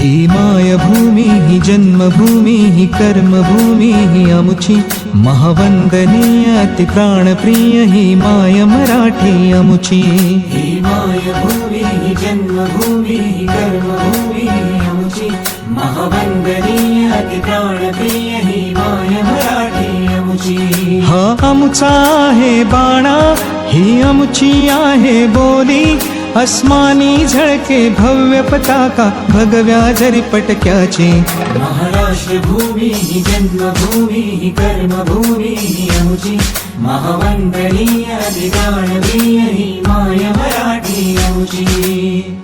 ही मायभूमी ही जन्मभूमी ही कर्मभूमी ही अमुची महावंदनीय अति प्राणप्रिय ही माय मराठी अमुची। ही मायभूमी ही जन्मभूमी ही कर्मभूमी ही अमुची महावंदनीय अति प्राणप्रिय ही माय मराठी अमुची। हा अमुचा आहे बाणा ही अमुची आहे बोली अस्मानी झळके भव्य पताका भगव्या जरी पटक्याची। महाराष्ट्र भूमी ही जन्मभूमी ही कर्मभूमी ही अमुची महावंदनीय अति प्राणप्रिय ही माय मराठी अमुची।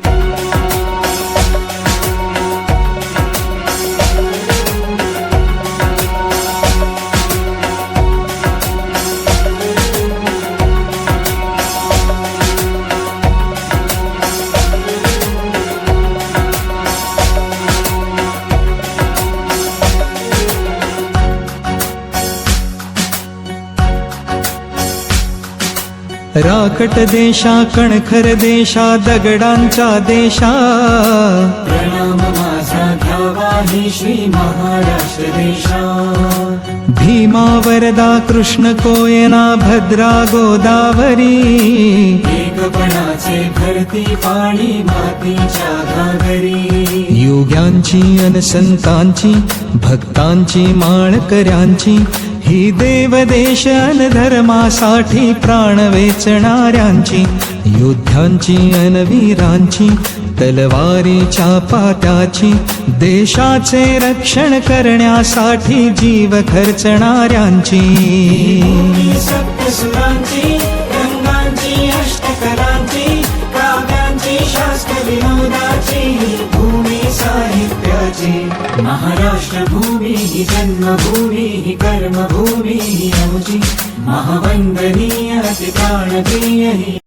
राकट देशा कणखर देशा दगडांच्या देशा प्रणाम माझा घ्यावा ही श्री महाराष्ट्र देशा। भीमा वरदा कृष्ण कोयना भद्रा गोदावरी एकपणाचे भरती पाणी मातीच्या घागरी। योग्यांची अन संतांची भक्तांची माळकऱ्यांची ही देवदेश अन धर्मासाठी प्राण वेचणाऱ्यांची योद्ध्यांची अन वीरांची तलवारीच्या पात्याची देशाचे रक्षण करण्यासाठी जीव खर्चणाऱ्यांची। सप्तसुरांची गंगांची अष्टकलांची काव्यांची शास्त्र विनोदाची भूमी साहित्याची। महाराष्ट्र भूमी ही जन्मभूमी ही कर्मभूमी ही अमुची महावंदनीय अति प्राणप्रिय ही